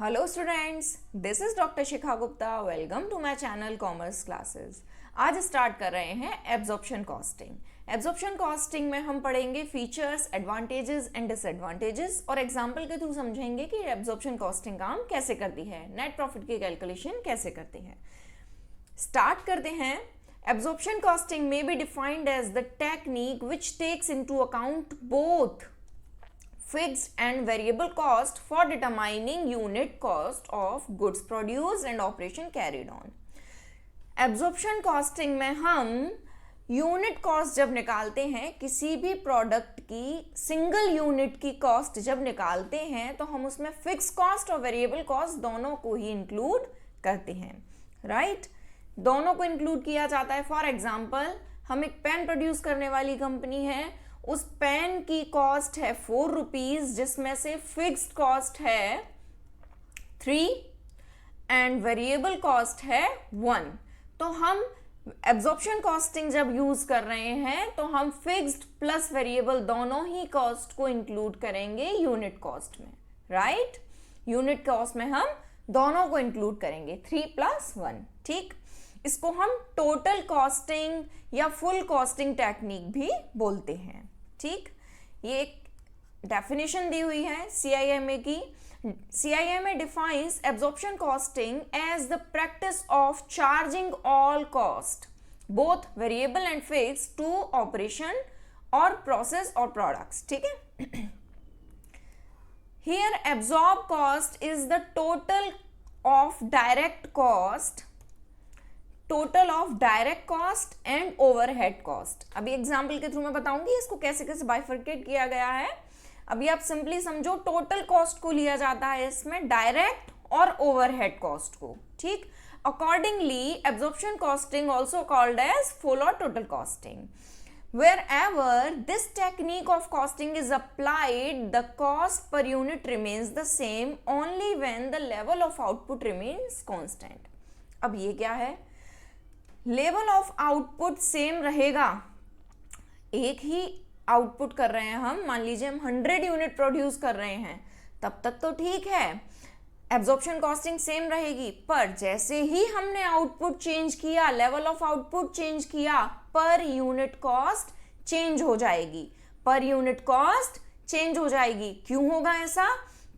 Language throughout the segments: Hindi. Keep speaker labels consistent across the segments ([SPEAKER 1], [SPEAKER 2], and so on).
[SPEAKER 1] Hello students, this is doctor Shikha Gupta. Welcome to my channel commerce classes. आज स्टार्ट कर रहे हैं एब्जॉर्प्शन कॉस्टिंग। एब्जॉर्प्शन कॉस्टिंग में हम पढ़ेंगे फीचर्स, एडवांटेजेस एंड डिसएडवांटेजेस और एग्जांपल के थ्रू समझेंगे कि एब्जॉर्प्शन कॉस्टिंग काम कैसे करती है, नेट प्रॉफिट की कैलकुलेशन कैसे करती है। स्टार्ट करते हैं। Absorption costing may be defined as the technique which takes into account both fixed and variable cost for determining unit cost of goods produced and operation carried on. Absorption costing में हम यूनिट कॉस्ट जब निकालते हैं, किसी भी प्रोडक्ट की सिंगल यूनिट की कॉस्ट जब निकालते हैं तो हम उसमें फिक्स कॉस्ट और वेरिएबल कॉस्ट दोनों को ही इंक्लूड करते हैं, राइट? दोनों को इंक्लूड किया जाता है। फॉर एग्जाम्पल, हम एक पेन प्रोड्यूस करने वाली कंपनी है, उस पेन की कॉस्ट है 4 रुपीज, जिसमें से फिक्स्ड कॉस्ट है 3 एंड वेरिएबल कॉस्ट है 1। तो हम एब्जॉर्प्शन कॉस्टिंग जब यूज कर रहे हैं तो हम फिक्स्ड प्लस वेरिएबल दोनों ही कॉस्ट को इंक्लूड करेंगे यूनिट कॉस्ट में, राइट? यूनिट कॉस्ट में हम दोनों को इंक्लूड करेंगे 3 + 1, ठीक? इसको हम टोटल कॉस्टिंग या फुल कॉस्टिंग टेक्निक भी बोलते हैं, ठीक? ये एक डेफिनेशन दी हुई है CIMA की। CIMA defines absorption costing as the practice of charging all cost, both variable and fixed, to operation or process or products, ठीक है? Here absorb cost is the total of direct cost and overhead cost. अभी एग्जाम्पल के थ्रू मैं बताऊंगी इसको कैसे कैसे बाइफरकेट किया गया है। अभी आप सिंपली समझो, टोटल कॉस्ट को लिया जाता है इसमें, डायरेक्ट और ओवरहेड कॉस्ट को, ठीक? Accordingly absorption costing also called as full or total costing. Wherever this technique of costing is applied, the cost per unit remains the same only when the level of output remains constant. अब ये क्या है? लेवल ऑफ आउटपुट सेम रहेगा, एक ही आउटपुट कर रहे हैं हम, मान लीजिए हम 100 यूनिट प्रोड्यूस कर रहे हैं, तब तक तो ठीक है, एब्जॉर्प्शन कॉस्टिंग सेम रहेगी। पर जैसे ही हमने आउटपुट चेंज किया, लेवल ऑफ आउटपुट चेंज किया, पर यूनिट कॉस्ट चेंज हो जाएगी, पर यूनिट कॉस्ट चेंज हो जाएगी। क्यों होगा ऐसा?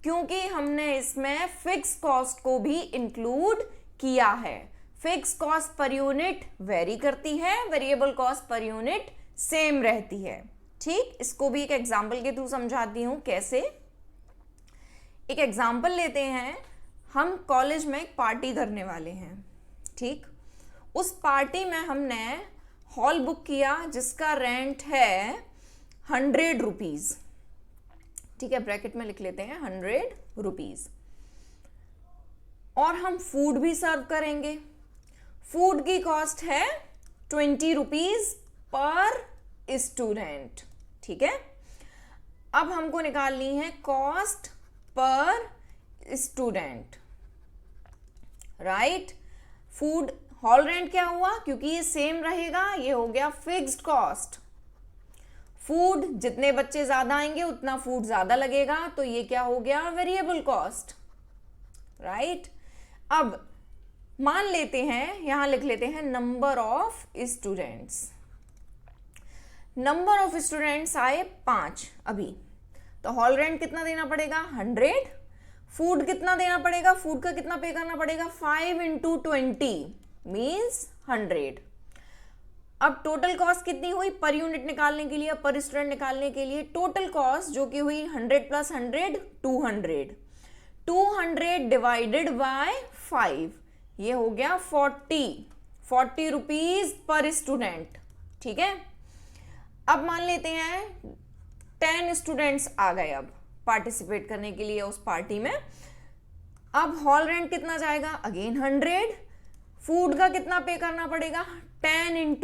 [SPEAKER 1] क्योंकि हमने इसमें फिक्स कॉस्ट को भी इंक्लूड किया है। Fix cost per unit very करती है, variable cost per unit same रहती है, ठीक? इसको भी एक एग्जांपल के थ्रू समझाती हूं कैसे। एक एग्जांपल लेते हैं, हम कॉलेज में एक पार्टी करने वाले हैं, ठीक? उस पार्टी में हमने हॉल बुक किया जिसका रेंट है 100 रुपीज, ठीक है? ब्रैकेट में लिख लेते हैं 100 रुपीज। और हम फूड भी सर्व करेंगे। फूड की कॉस्ट है 20 रुपीज पर स्टूडेंट, ठीक है? अब हमको निकालनी है cost per student, right? Food hall rent क्या हुआ? क्योंकि ये सेम रहेगा, ये हो गया फिक्स्ड कॉस्ट। फूड, जितने बच्चे ज्यादा आएंगे उतना फूड ज्यादा लगेगा, तो ये क्या हो गया? Variable cost, right? अब मान लेते हैं, यहां लिख लेते हैं number of students. Number of students आए 5 अभी, तो हॉल रेंट कितना देना पड़ेगा? 100। फूड कितना देना पड़ेगा? फूड का कितना पे करना पड़ेगा? 5 × 20 मीन्स 100। अब टोटल कॉस्ट कितनी हुई पर यूनिट निकालने के लिए, पर स्टूडेंट निकालने के लिए? टोटल कॉस्ट जो कि हुई 100 + 100 200। 200 डिवाइडेड बाय 5, ये हो गया 40 रुपीज पर स्टूडेंट, ठीक है? अब मान लेते हैं 10 स्टूडेंट्स आ गए अब पार्टिसिपेट करने के लिए उस पार्टी में। अब हॉल रेंट कितना जाएगा? अगेन 100। फूड का कितना पे करना पड़ेगा? 10 ×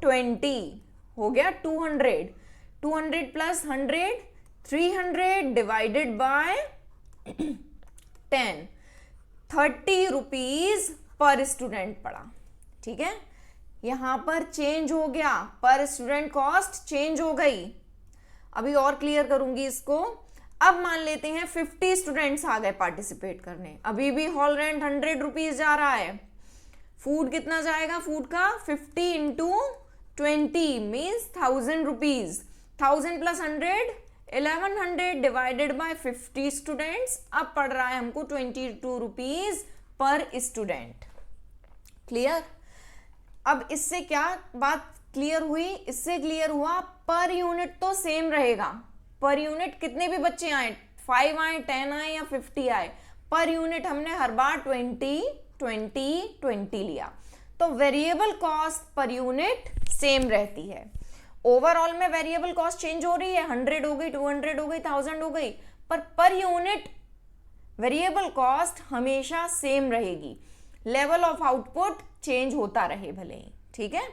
[SPEAKER 1] 20 हो गया 200। 200 + 100 300 divided by 10, 30 rupees per student पड़ा, ठीक है? यहां पर चेंज हो गया, पर स्टूडेंट कॉस्ट चेंज हो गई। अभी और क्लियर करूंगी इसको। अब मान लेते हैं 50 स्टूडेंट्स आ गए पार्टिसिपेट करने, अभी भी हॉल रेंट 100 रुपीज जा रहा है। फूड कितना जाएगा, फूड का 50 into 20 means 1000 rupees. 1000 plus 100 1100 divided by 50 students. अब पड़ रहा है हमको 22 रुपीज पर स्टूडेंट। क्लियर? अब इससे क्या बात क्लियर हुई? इससे क्लियर हुआ पर यूनिट तो सेम रहेगा। पर यूनिट कितने भी बच्चे आए, 5 आए, 10 आए या 50 आए, पर यूनिट हमने हर बार 20 20 20 लिया। तो variable cost per unit same रहती है। ओवरऑल में वेरिएबल कॉस्ट चेंज हो रही है, 100 हो गई, 200 हो गई, 1000 हो गई, पर यूनिट वेरिएबल कॉस्ट हमेशा सेम रहेगी। लेवल ऑफ आउटपुट चेंज होता रहे भले ही, ठीक है।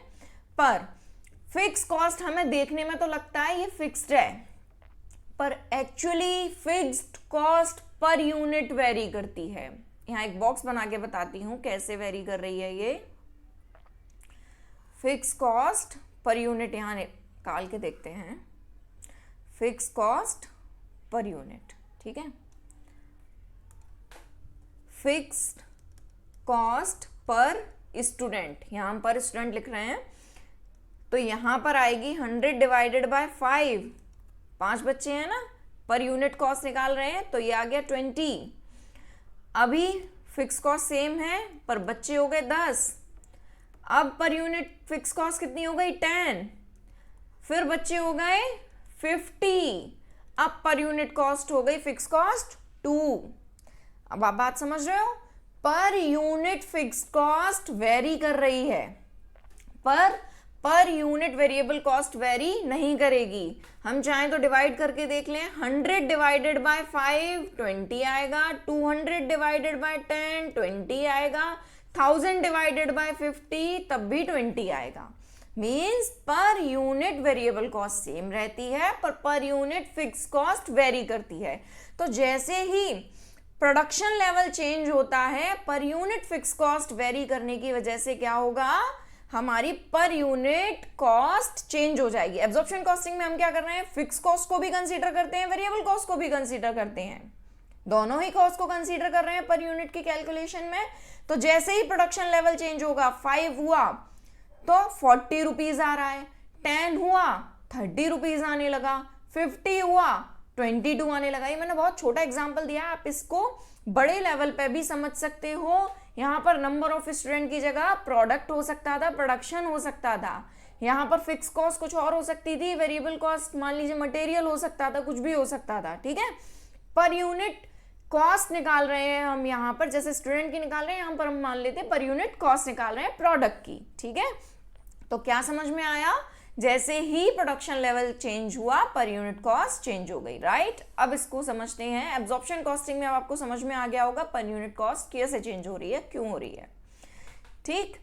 [SPEAKER 1] पर फिक्स कॉस्ट हमें देखने में तो लगता है ये फिक्स्ड है, पर actually fixed cost per unit very करती है। यहां एक बॉक्स बना के बताती हूं कैसे वेरी कर रही है ये फिक्स कॉस्ट पर यूनिट। यहां निकाल के देखते हैं फिक्स कॉस्ट पर यूनिट, ठीक है। फिक्स्ड कॉस्ट पर स्टूडेंट, यहां पर स्टूडेंट लिख रहे हैं, तो यहां पर आएगी 100 डिवाइडेड बाय 5, 5 बच्चे हैं ना, पर यूनिट कॉस्ट निकाल रहे हैं, तो ये आ गया 20। अभी फिक्स कॉस्ट सेम है पर बच्चे हो गए 10। अब पर यूनिट फिक्स कॉस्ट कितनी हो गई, 10, फिर बच्चे हो गए 50। अब पर यूनिट कॉस्ट हो गई फिक्स कॉस्ट 2। अब आप बात समझ रहे हो? Per unit fix cost very कर रही है, per unit variable cost very नहीं करेगी। हम चाहें तो डिवाइड करके देख लें, 100 डिवाइडेड बाय 5 20 आएगा, 200 डिवाइडेड बाय 10 20 आएगा, 1000 डिवाइडेड बाय 50 तब भी 20 आएगा। Means per unit variable cost same रहती है, per unit fix cost very करती है। तो जैसे ही प्रोडक्शन लेवल चेंज होता है, per unit fix cost very करने की वजह से क्या होगा, हमारी पर यूनिट कॉस्ट चेंज हो जाएगी। एब्जॉर्प्शन कॉस्टिंग में हम क्या कर रहे हैं, फिक्स कॉस्ट को भी कंसीडर करते हैं, वेरिएबल कॉस्ट को भी कंसीडर करते हैं, दोनों ही कॉस्ट को कंसीडर कर रहे हैं पर यूनिट की कैलकुलेशन में। तो जैसे ही प्रोडक्शन लेवल चेंज होगा, 5 हुआ तो 40 रुपीज आ रहा है, 10 हुआ 30 रुपीज आने लगा, 50 हुआ 22 आने लगा। ये मैंने बहुत छोटा एग्जांपल दिया, आप इसको बड़े लेवल पे भी समझ सकते हो। यहाँ पर नंबर ऑफ स्टूडेंट की जगह प्रोडक्ट हो सकता था, प्रोडक्शन हो सकता था, यहाँ पर फिक्स कॉस्ट कुछ और हो सकती थी, वेरिएबल कॉस्ट मान लीजिए मटेरियल हो सकता था, कुछ भी हो सकता था, ठीक है। पर यूनिट कॉस्ट निकाल रहे हैं हम यहाँ पर, जैसे स्टूडेंट की निकाल रहे हैं, यहाँ पर हम मान लेते हैं पर यूनिट कॉस्ट निकाल रहे हैं प्रोडक्ट की, ठीक है। तो क्या समझ में आया, जैसे ही प्रोडक्शन लेवल चेंज हुआ पर यूनिट कॉस्ट चेंज हो गई, राइट। अब इसको समझते हैं एब्जॉर्प्शन कॉस्टिंग में। अब आपको समझ में आ गया होगा पर यूनिट कॉस्ट कैसे चेंज हो रही है, क्यों हो रही है, ठीक।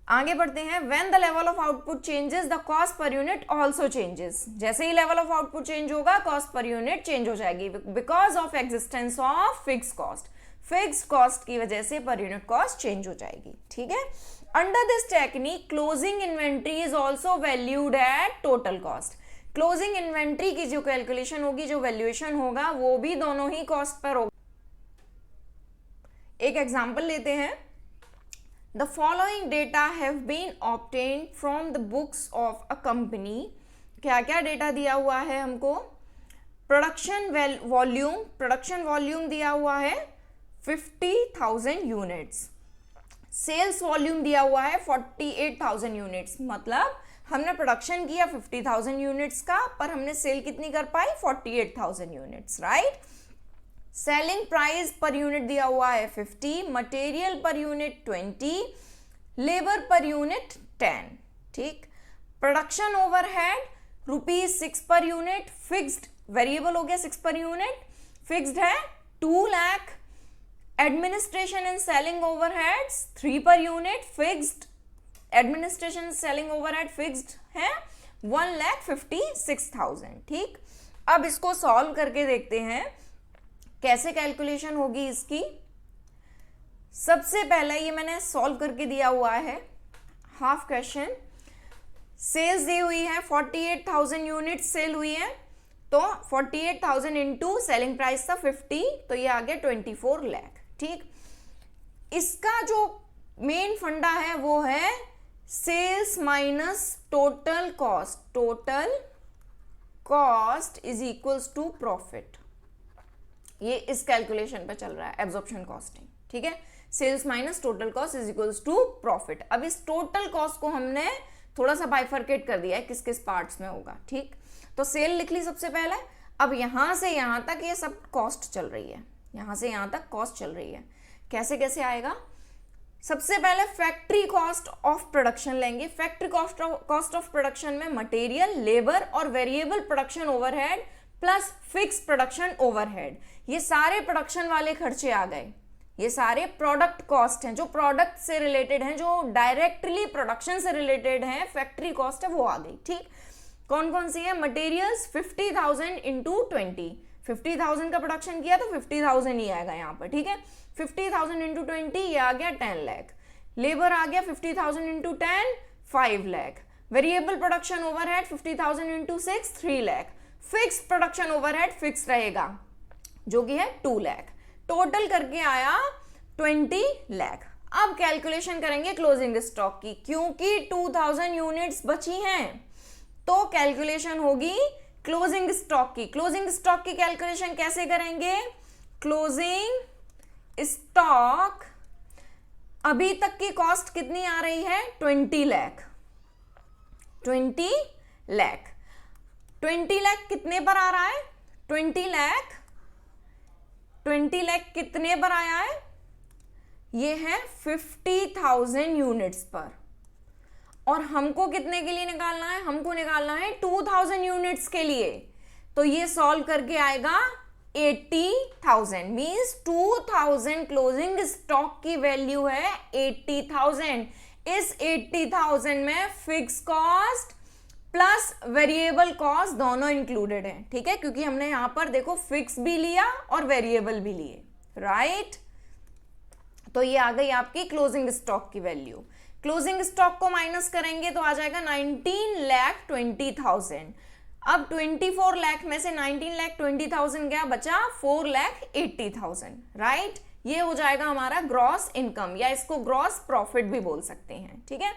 [SPEAKER 1] आगे बढ़ते हैं। When the level of output changes the cost per unit also changes. जैसे ही लेवल ऑफ आउटपुट चेंज होगा कॉस्ट पर यूनिट चेंज हो जाएगी, because of existence of fix cost. Fix cost की वजह से पर यूनिट कॉस्ट चेंज हो जाएगी, ठीक है। Under this technique closing inventory is also valued at total cost. Closing inventory की जो कैलकुलेशन होगी, जो वैल्यूएशन होगा, वो भी दोनों ही कॉस्ट पर होगा। एक एग्जांपल लेते हैं। The following data have been obtained from the books of a company। क्या क्या डेटा दिया हुआ है हमको, प्रोडक्शन वॉल्यूम दिया हुआ है 50,000 यूनिट्स, सेल्स वॉल्यूम दिया हुआ है 48,000 यूनिट्स। मतलब हमने प्रोडक्शन किया 50,000 यूनिट्स का, पर हमने सेल कितनी कर पाई, 48,000 units, right. Selling price per unit दिया हुआ है 50, material per unit 20, labour per unit 10, ठीक। Production overhead ₹6 per unit, fixed variable हो गया 6 पर यूनिट, फिक्स्ड है 2 lakh. Administration and selling overheads 3 per unit, fixed administration selling overhead fixed है 1,56,000, ठीक। अब इसको सॉल्व करके देखते हैं कैसे कैलकुलेशन होगी इसकी। सबसे पहले ये मैंने सॉल्व करके दिया हुआ है हाफ क्वेश्चन। सेल्स दी हुई है 48,000 यूनिट सेल हुई है, तो 48,000 इंटू सेलिंग प्राइस था 50, तो ये आ गया 24 लाख। ठीक, इसका जो मेन फंडा है वो है sales minus total cost, total cost is equals to profit. ये इस कैलकुलेशन पे चल रहा है एब्जॉर्प्शन कॉस्टिंग। ठीक है, sales minus total cost is equals to profit. अब इस टोटल कॉस्ट को हमने थोड़ा सा बाइफरकेट कर दिया है किस किस पार्ट्स में होगा। ठीक, तो सेल लिख ली सबसे पहले। अब यहां से यहां तक ये सब कॉस्ट चल रही है, यहां से यहां तक कॉस्ट चल रही है। कैसे कैसे आएगा? सबसे पहले फैक्ट्री कॉस्ट ऑफ प्रोडक्शन लेंगे। फैक्ट्री कॉस्ट ऑफ प्रोडक्शन में मटेरियल, लेबर और variable production overhead plus fix production overhead, ये सारे प्रोडक्शन वाले खर्चे आ गए। ये सारे प्रोडक्ट कॉस्ट हैं जो प्रोडक्ट से रिलेटेड हैं, जो डायरेक्टली प्रोडक्शन से रिलेटेड हैं। फैक्ट्री कॉस्ट है वो आ गई। ठीक, कौन कौन सी है? मटेरियल्स 50,000 इंटू 20, 50,000 का प्रोडक्शन किया तो 50,000 ही आएगा यहाँ पर। ठीक है, 50,000 इंटू 20 ये आ गया 10 लाख। लेबर आ गया 50,000 into 10 5 lakh. Variable production overhead 50,000 into 6 3 lakh. Fix production overhead fix रहेगा जो कि है 2 लाख। टोटल करके आया 20 लाख। अब कैलकुलेशन करेंगे क्लोजिंग स्टॉक की, क्योंकि 2000 यूनिट्स बची हैं तो कैलकुलेशन होगी क्लोजिंग स्टॉक की। क्लोजिंग स्टॉक की कैलकुलेशन कैसे करेंगे? क्लोजिंग स्टॉक अभी तक की कॉस्ट कितनी आ रही है? 20 लाख। 20 लाख 20 लाख कितने पर आ रहा है? 20 लाख कितने पर आया है? ये है 50,000 यूनिट्स पर। और हमको कितने के लिए निकालना है? हमको निकालना है 2000 यूनिट्स के लिए। तो ये सॉल्व करके आएगा 80,000, मींस 2000 क्लोजिंग स्टॉक की वैल्यू है 80,000। इस 80,000 में fix cost plus variable cost दोनों इंक्लूडेड है। ठीक है, क्योंकि हमने यहां पर देखो फिक्स भी लिया और वेरिएबल भी लिए, राइट। तो ये आ गई आपकी क्लोजिंग स्टॉक की वैल्यू। क्लोजिंग स्टॉक को माइनस करेंगे तो आ जाएगा 19,20,000। अब 24 लाख में से 19,20,000 गया, बचा 4,80,000, राइट। ये हो जाएगा हमारा ग्रॉस इनकम, या इसको ग्रॉस प्रॉफिट भी बोल सकते हैं। ठीक है,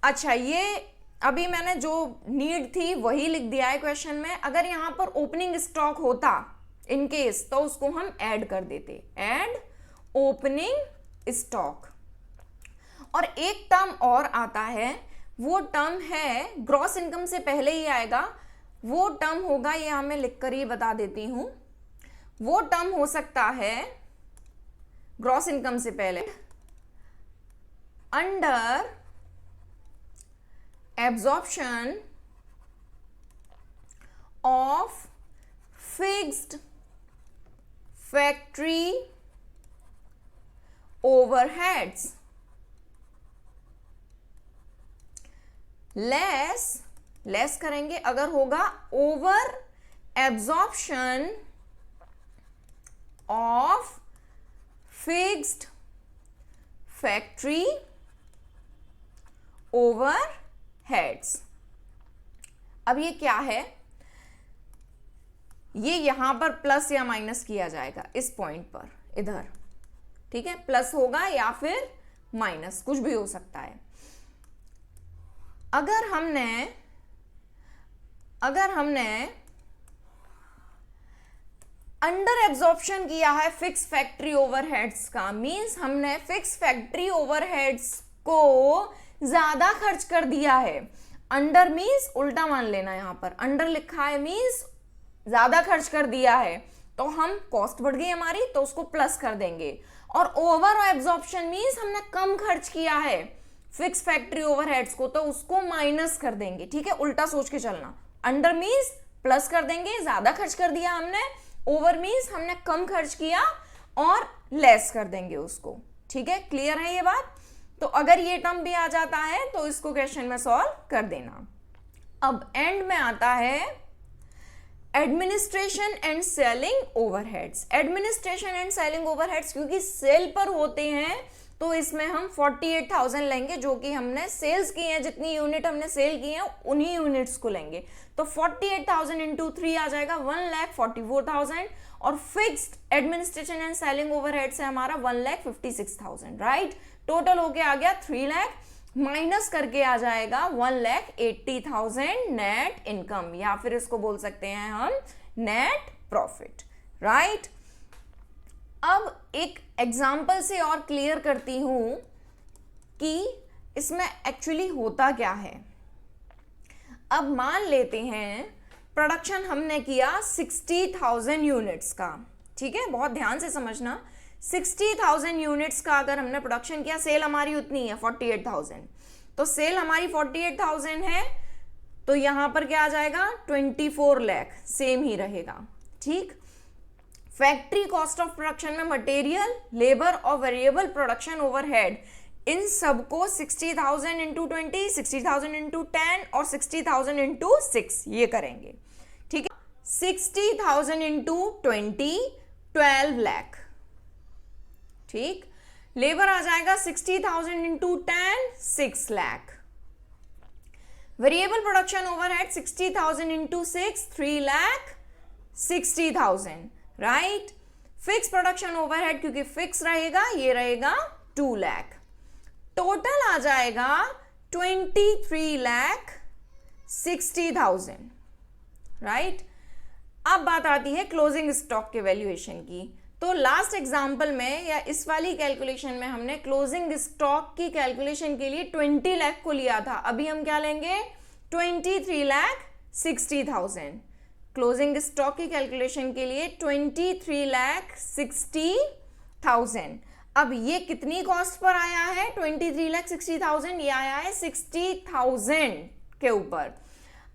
[SPEAKER 1] अच्छा, ये अभी मैंने जो नीड थी वही लिख दिया है क्वेश्चन में। अगर यहां पर ओपनिंग स्टॉक होता इन केस, तो उसको हम ऐड कर देते, ऐड ओपनिंग स्टॉक। और एक टर्म और आता है, वो टर्म है ग्रॉस इनकम से पहले ही आएगा। वो टर्म होगा, ये हमें लिखकर ही बता देती हूं, वो टर्म हो सकता है ग्रॉस इनकम से पहले under absorption of fixed factory overheads less करेंगे अगर होगा over absorption of fixed factory over heads. अब ये क्या है? ये यहां पर प्लस या माइनस किया जाएगा इस पॉइंट पर, इधर। ठीक है, प्लस होगा या फिर माइनस, कुछ भी हो सकता है। अगर हमने अंडर एब्जॉर्प्शन किया है फिक्स फैक्ट्री ओवरहेड्स का, मींस हमने फिक्स फैक्ट्री ओवरहेड्स को ज्यादा खर्च कर दिया है। अंडर मींस उल्टा मान लेना, यहां पर अंडर लिखा है मींस ज्यादा खर्च कर दिया है, तो हम कॉस्ट बढ़ गई हमारी तो उसको प्लस कर देंगे। और ओवर एब्जॉर्प्शन मींस हमने कम खर्च किया है फिक्स फैक्ट्री ओवरहेड्स को, तो उसको माइनस कर देंगे। ठीक है, उल्टा सोच के चलना। अंडर मींस प्लस कर देंगे, ज्यादा खर्च कर दिया हमने। ओवर मींस हमने कम खर्च किया और लेस कर देंगे उसको। ठीक है, क्लियर है ये बात? तो अगर ये टर्म भी आ जाता है तो इसको क्वेश्चन में सॉल्व कर देना। अब एंड में आता है administration and selling overheads. Administration and selling overheads क्योंकि सेल पर होते हैं तो इसमें हम 48,000 लेंगे, जो कि हमने सेल्स की हैं, जितनी यूनिट हमने सेल की हैं उन्हीं यूनिट्स को लेंगे। तो 48,000 इंटू 3 आ जाएगा 1,44,000, और fixed administration and selling overhead से हमारा 1,56,000, राइट। टोटल होके आ गया 3 लाख, माइनस करके आ जाएगा 1,80,000 नेट इनकम, या फिर इसको बोल सकते हैं हम नेट प्रॉफिट, राइट। अब एक एग्जाम्पल से और क्लियर करती हूं कि इसमें एक्चुअली होता क्या है। अब मान लेते हैं प्रोडक्शन हमने किया 60,000 यूनिट्स का, ठीक है, बहुत ध्यान से समझना। 60,000 यूनिट्स का अगर हमने प्रोडक्शन किया, सेल हमारी उतनी है 48,000, तो सेल हमारी 48,000 है, तो यहां पर क्या आ जाएगा 24 लाख, सेम ही रहेगा, ठीक। फैक्ट्री कॉस्ट ऑफ प्रोडक्शन में मटेरियल, लेबर और वेरिएबल प्रोडक्शन ओवरहेड, इन सबको 60,000 इंटू 20, 60,000 इंटू 10 और 60,000 इंटू 6 ये करेंगे, ठीक है। 60,000 इंटू 20 12 लाख, ठीक। लेबर आ जाएगा 60,000 into 10 6 lakh. Variable production overhead 60,000 into 6 3 lakh 60,000, right. Fix production overhead क्योंकि फिक्स रहेगा, ये रहेगा 2 लाख। टोटल आ जाएगा 23 लाख 60,000, राइट। अब बात आती है क्लोजिंग स्टॉक के वैल्यूएशन की। तो लास्ट एग्जांपल में या इस वाली कैलकुलेशन में हमने क्लोजिंग स्टॉक की कैलकुलेशन के लिए 20 लाख को लिया था, अभी हम क्या लेंगे 23 लाख 60,000। क्लोजिंग स्टॉक की कैलकुलेशन के लिए 23 लाख 60,000। अब ये कितनी कॉस्ट पर आया है 23 लाख 60,000, ये आया है 60,000 के ऊपर।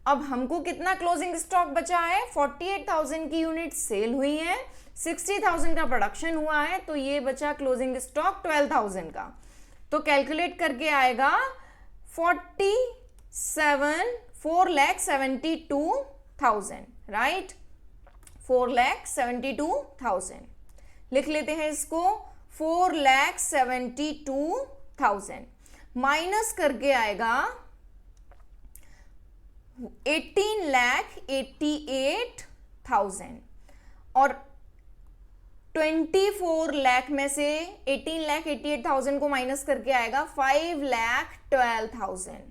[SPEAKER 1] अब हमको कितना क्लोजिंग स्टॉक बचा है, 48,000 की यूनिट सेल हुई है, 60,000 का प्रोडक्शन हुआ है, तो ये बचा क्लोजिंग स्टॉक 12,000 का। तो कैलकुलेट करके आएगा 4,72,000, राइट। 4,72,000 लिख लेते हैं इसको। 4,72,000 माइनस करके आएगा 18,88,000, और 24 लाख में से 18,88,000 को माइनस करके आएगा 5,12,000।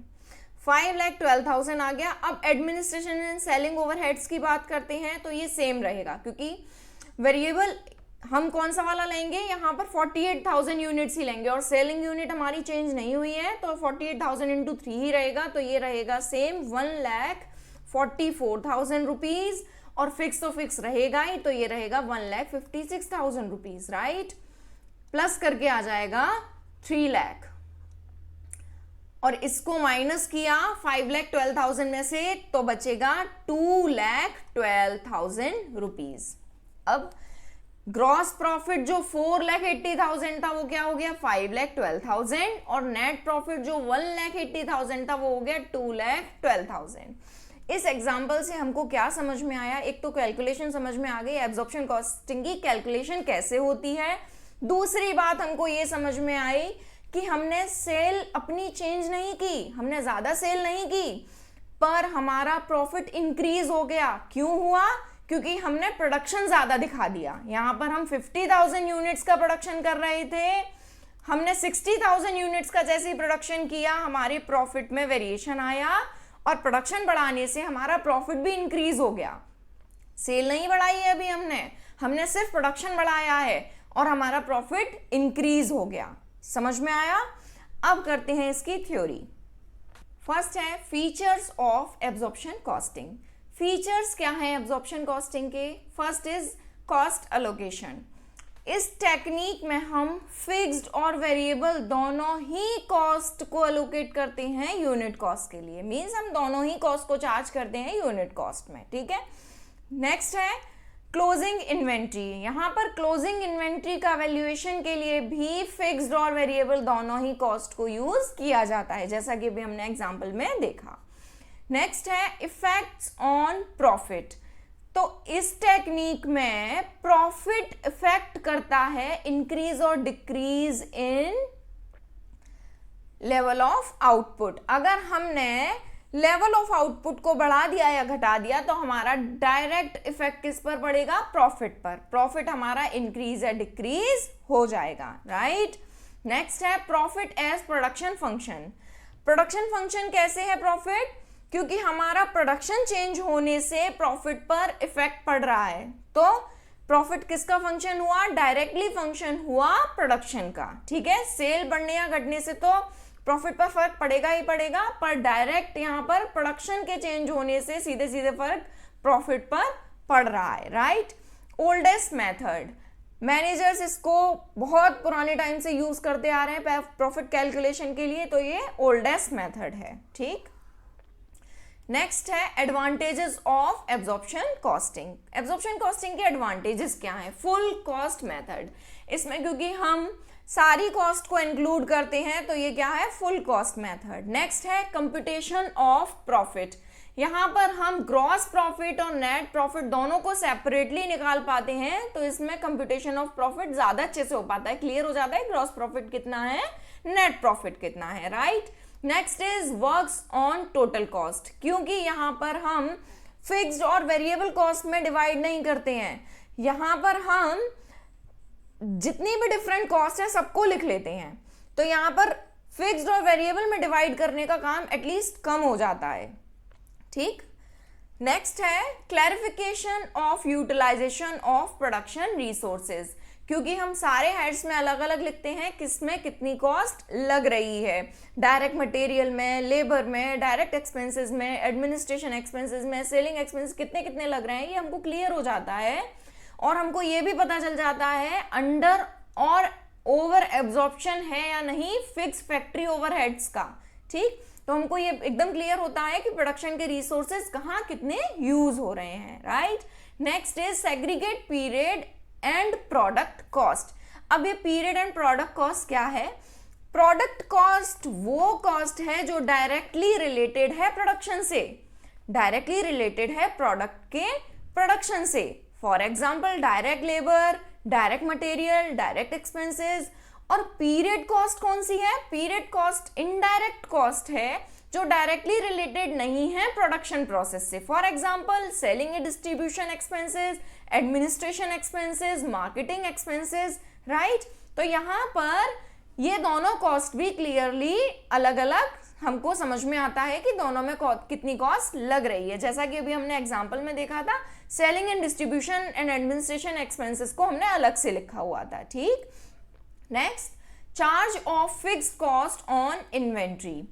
[SPEAKER 1] 5,12,000 आ गया। अब एडमिनिस्ट्रेशन एंड सेलिंग ओवरहेड्स की बात करते हैं, तो ये सेम रहेगा क्योंकि वेरिएबल हम कौन सा वाला लेंगे, यहाँ पर 48,000 यूनिट्स ही लेंगे, और सेलिंग यूनिट हमारी चेंज नहीं हुई है, तो 48,000 इंटू 3 ही रहेगा, तो ये रहेगा सेम 1,44,000 रुपीज, और फिक्स तो फिक्स रहेगा ही, तो ये रहेगा 1,56,000 रुपीज, राइट। प्लस करके आ जाएगा 3 लाख, और इसको माइनस किया 5,12,000 में से, तो बचेगा 2,12,000 रुपीज। अब ग्रॉस प्रॉफिट जो 4,80,000 था वो क्या हो गया 5,12,000, और नेट प्रॉफिट जो 1,80,000 था वो हो गया 2,12,000। इस एग्जाम्पल से हमको क्या समझ में आया, एक तो कैलकुलेशन समझ में आ गई, एब्जॉर्प्शन कॉस्टिंग की कैलकुलेशन कैसे होती है। दूसरी बात हमको ये समझ में आई कि हमने सेल अपनी चेंज नहीं की, हमने ज्यादा सेल नहीं की, पर हमारा प्रॉफिट इंक्रीज हो गया। क्यों हुआ, क्योंकि हमने प्रोडक्शन ज्यादा दिखा दिया। यहां पर हम 50,000 यूनिट्स का प्रोडक्शन कर रहे थे, हमने 60,000 यूनिट्स का जैसे ही प्रोडक्शन किया हमारे प्रॉफिट में वेरिएशन आया, और प्रोडक्शन बढ़ाने से हमारा प्रॉफिट भी इंक्रीज हो गया। सेल नहीं बढ़ाई है अभी हमने सिर्फ प्रोडक्शन बढ़ाया है और हमारा प्रॉफिट इंक्रीज हो गया। समझ में आया। अब करते हैं इसकी थ्योरी। फर्स्ट है features of absorption costing. Features क्या हैं एब्जॉर्प्शन कॉस्टिंग के। First is cost allocation. इस टेक्निक में हम फिक्स्ड और वेरिएबल दोनों ही कॉस्ट को एलोकेट करते हैं यूनिट कॉस्ट के लिए। मींस हम दोनों ही कॉस्ट को चार्ज करते हैं यूनिट कॉस्ट में, ठीक है। नेक्स्ट है क्लोजिंग इन्वेंट्री। यहाँ पर क्लोजिंग इन्वेंट्री का वैल्यूएशन के लिए भी फिक्स्ड और वेरिएबल दोनों ही कॉस्ट को यूज किया जाता है, जैसा कि अभी हमने एग्जाम्पल में देखा। नेक्स्ट है इफेक्ट्स ऑन प्रॉफिट। तो इस टेक्निक में प्रॉफिट इफेक्ट करता है इंक्रीज और decrease in level of output. अगर हमने लेवल ऑफ आउटपुट को बढ़ा दिया या घटा दिया तो हमारा डायरेक्ट इफेक्ट किस पर पड़ेगा, प्रॉफिट पर। प्रॉफिट हमारा इंक्रीज या डिक्रीज हो जाएगा, राइट। नेक्स्ट है profit as production function. Production function कैसे है प्रॉफिट, क्योंकि हमारा प्रोडक्शन चेंज होने से प्रॉफिट पर इफेक्ट पड़ रहा है, तो प्रॉफिट किसका फंक्शन हुआ, डायरेक्टली फंक्शन हुआ प्रोडक्शन का, ठीक है। सेल बढ़ने या घटने से तो प्रॉफिट पर फर्क पड़ेगा ही पड़ेगा, पर डायरेक्ट यहाँ पर प्रोडक्शन के चेंज होने से सीधे सीधे फर्क प्रॉफिट पर पड़ रहा है, राइट। ओल्डेस्ट मेथड, मैनेजर्स इसको बहुत पुराने टाइम से यूज करते आ रहे हैं प्रॉफिट कैलकुलेशन के लिए, तो ये ओल्डेस्ट मेथड है, ठीक। नेक्स्ट है advantages of absorption costing. Absorption costing के एडवांटेजेस क्या हैं, फुल कॉस्ट मेथड। इसमें क्योंकि हम सारी कॉस्ट को इंक्लूड करते हैं तो ये क्या है, फुल कॉस्ट मेथड। नेक्स्ट है कंप्यूटेशन ऑफ प्रॉफिट। यहाँ पर हम ग्रॉस प्रॉफिट और नेट प्रॉफिट दोनों को सेपरेटली निकाल पाते हैं, तो इसमें कंप्यूटेशन ऑफ प्रॉफिट ज्यादा अच्छे से हो पाता है, क्लियर हो जाता है ग्रॉस प्रॉफिट कितना है, नेट प्रॉफिट कितना है, right. Next is works on total cost, क्योंकि यहाँ पर हम फिक्स्ड और वेरिएबल कॉस्ट में डिवाइड नहीं करते हैं, यहाँ पर हम जितनी भी डिफरेंट कॉस्ट है सबको लिख लेते हैं, तो यहाँ पर फिक्स्ड और वेरिएबल में डिवाइड करने का काम एटलीस्ट कम हो जाता है, ठीक। नेक्स्ट है clarification of utilization of production resources, क्योंकि हम सारे हेड्स में अलग अलग लिखते हैं किसमें कितनी कॉस्ट लग रही है, डायरेक्ट मटेरियल में, लेबर में, डायरेक्ट एक्सपेंसेस में, एडमिनिस्ट्रेशन एक्सपेंसेस में, सेलिंग एक्सपेंसेस कितने कितने लग रहे हैं, ये हमको क्लियर हो जाता है। और हमको ये भी पता चल जाता है अंडर और ओवर एब्जॉर्प्शन है या नहीं फिक्स फैक्ट्री ओवरहेड्स का, ठीक। तो हमको ये एकदम क्लियर होता है कि प्रोडक्शन के रिसोर्सेज कहाँ कितने यूज हो रहे हैं, right. Next is segregate period and product cost. अब ये पीरियड एंड प्रोडक्ट कॉस्ट क्या है, प्रोडक्ट कॉस्ट वो कॉस्ट है जो डायरेक्टली रिलेटेड है प्रोडक्शन से, डायरेक्टली रिलेटेड है प्रोडक्ट के प्रोडक्शन से। For example direct labour, direct material, direct expenses. और पीरियड कॉस्ट कौन सी है, पीरियड कॉस्ट इनडायरेक्ट कॉस्ट है जो डायरेक्टली रिलेटेड नहीं है प्रोडक्शन प्रोसेस से। For example selling and distribution expenses, administration expenses, marketing expenses, right. तो यहाँ पर ये दोनों कॉस्ट भी क्लियरली अलग अलग हमको समझ में आता है कि दोनों में कितनी कॉस्ट लग रही है। जैसा कि अभी हमने एग्जाम्पल में देखा था, selling and distribution and administration expenses को हमने अलग से लिखा हुआ था, ठीक। Next, charge of fixed cost on inventory.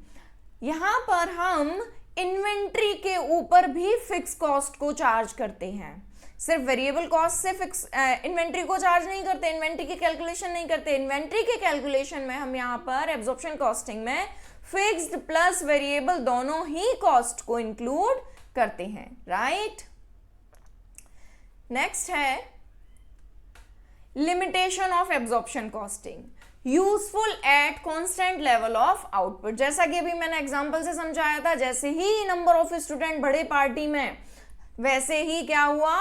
[SPEAKER 1] यहां पर हम इन्वेंट्री के ऊपर भी फिक्स कॉस्ट को चार्ज करते हैं, सिर्फ वेरिएबल कॉस्ट से फिक्स इन्वेंट्री को चार्ज नहीं करते, इन्वेंट्री की कैलकुलेशन नहीं करते। इन्वेंट्री के कैलकुलेशन में हम यहाँ पर एब्जॉर्प्शन कॉस्टिंग में फिक्स्ड प्लस वेरिएबल दोनों ही कॉस्ट को इंक्लूड करते हैं, राइट। नेक्स्ट है limitation of absorption costing, useful at constant level of output. जैसा कि अभी मैंने एग्जांपल से समझाया था, जैसे ही नंबर ऑफ स्टूडेंट बढ़े पार्टी में, वैसे ही क्या हुआ,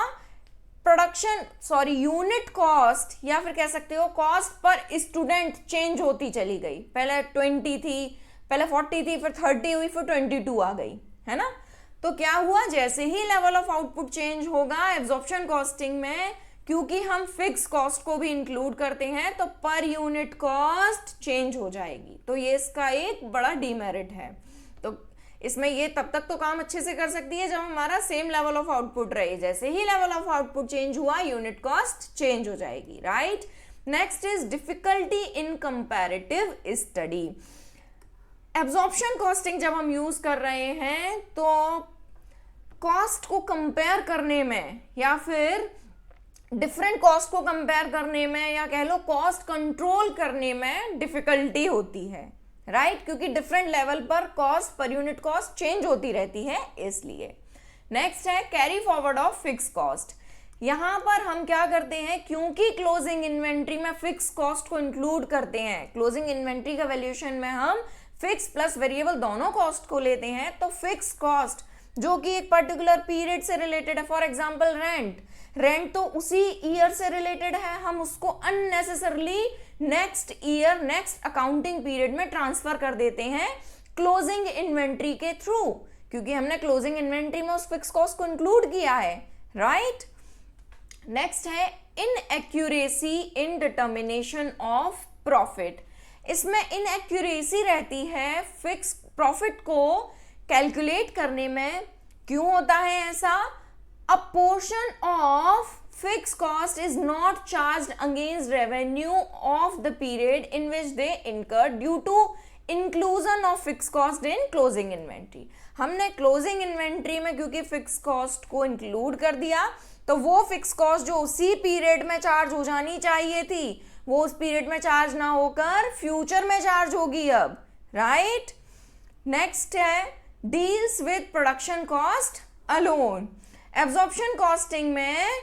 [SPEAKER 1] यूनिट कॉस्ट या फिर कह सकते हो कॉस्ट पर स्टूडेंट चेंज होती चली गई। पहले 20 थी, पहले 40 थी, फिर 30 हुई, फिर 22 आ गई, है ना। तो क्या हुआ, जैसे ही लेवल ऑफ आउटपुट चेंज होगा एब्जॉर्प्शन कॉस्टिंग में, क्योंकि हम फिक्स कॉस्ट को भी इंक्लूड करते हैं, तो पर यूनिट कॉस्ट चेंज हो जाएगी। तो ये इसका एक बड़ा डीमेरिट है। तो इसमें ये तब तक तो काम अच्छे से कर सकती है जब हमारा सेम लेवल ऑफ आउटपुट रहे, जैसे ही लेवल ऑफ आउटपुट चेंज हुआ यूनिट कॉस्ट चेंज हो जाएगी, right. Next is difficulty in comparative study. Absorption costing जब हम यूज कर रहे हैं तो कॉस्ट को कंपेयर करने में या फिर डिफरेंट कॉस्ट को कंपेयर करने में या कह लो कॉस्ट कंट्रोल करने में डिफिकल्टी होती है, राइट, क्योंकि डिफरेंट लेवल पर cost per unit cost change होती रहती है, इसलिए। नेक्स्ट है carry forward of fix cost. यहां पर हम क्या करते हैं, क्योंकि क्लोजिंग इन्वेंट्री में फिक्स कॉस्ट को इंक्लूड करते हैं, क्लोजिंग इन्वेंट्री का वैल्यूएशन में हम फिक्स प्लस वेरिएबल दोनों कॉस्ट को लेते हैं, तो फिक्स कॉस्ट जो कि एक पर्टिकुलर पीरियड से रिलेटेड है, फॉर एग्जांपल रेंट, रेंट तो उसी ईयर से रिलेटेड है, हम उसको unnecessarily next year next accounting period में ट्रांसफर कर देते हैं क्लोजिंग इन्वेंट्री के थ्रू, क्योंकि हमने क्लोजिंग इन्वेंट्री में उस फिक्स कॉस्ट को इंक्लूड किया है, राइट। नेक्स्ट है inaccuracy in determination of profit. इसमें इनएक्यूरेसी रहती है फिक्स प्रॉफिट को कैलकुलेट करने में। क्यों होता है ऐसा? A portion of fix cost is not charged against revenue of the period in which they incur due to inclusion of fix cost in closing inventory. हमने क्लोजिंग इन्वेंट्री में क्योंकि फिक्स कॉस्ट को इंक्लूड कर दिया, तो वो फिक्स कॉस्ट जो उसी पीरियड में चार्ज हो जानी चाहिए थी, वो उस पीरियड में चार्ज ना होकर फ्यूचर में चार्ज होगी अब, राइट। नेक्स्ट है deals with production cost alone. Absorption costing में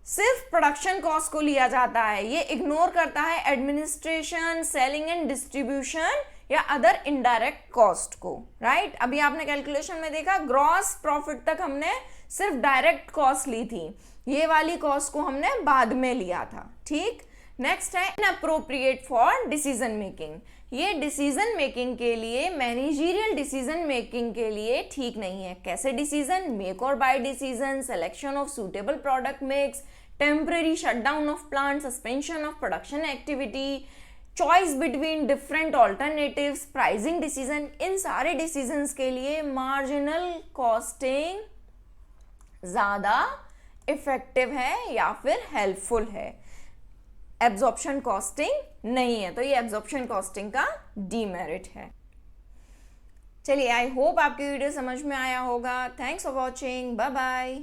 [SPEAKER 1] सिर्फ प्रोडक्शन कॉस्ट को लिया जाता है, ये इग्नोर करता है एडमिनिस्ट्रेशन, सेलिंग एंड डिस्ट्रीब्यूशन या अदर इनडायरेक्ट कॉस्ट को, राइट। अभी आपने कैलकुलेशन में देखा ग्रॉस प्रॉफिट तक हमने सिर्फ डायरेक्ट कॉस्ट ली थी, ये वाली कॉस्ट को हमने बाद में लिया था, ठीक। नेक्स्ट है इनअप्रोप्रिएट फॉर डिसीजन मेकिंग। ये डिसीजन मेकिंग के लिए, मैनेजरियल डिसीजन मेकिंग के लिए ठीक नहीं है। कैसे decision? Make or buy decision, selection of suitable product mix, temporary shutdown of plant, suspension of production activity, choice between different alternatives, pricing decision, इन सारे डिसीजंस के लिए मार्जिनल कॉस्टिंग ज्यादा इफेक्टिव है या फिर हेल्पफुल है, एब्जॉर्प्शन कॉस्टिंग नहीं है। तो ये एब्जॉर्प्शन कॉस्टिंग का डीमेरिट है। चलिए, आई होप आपकी वीडियो समझ में आया होगा। Thanks for watching, bye bye.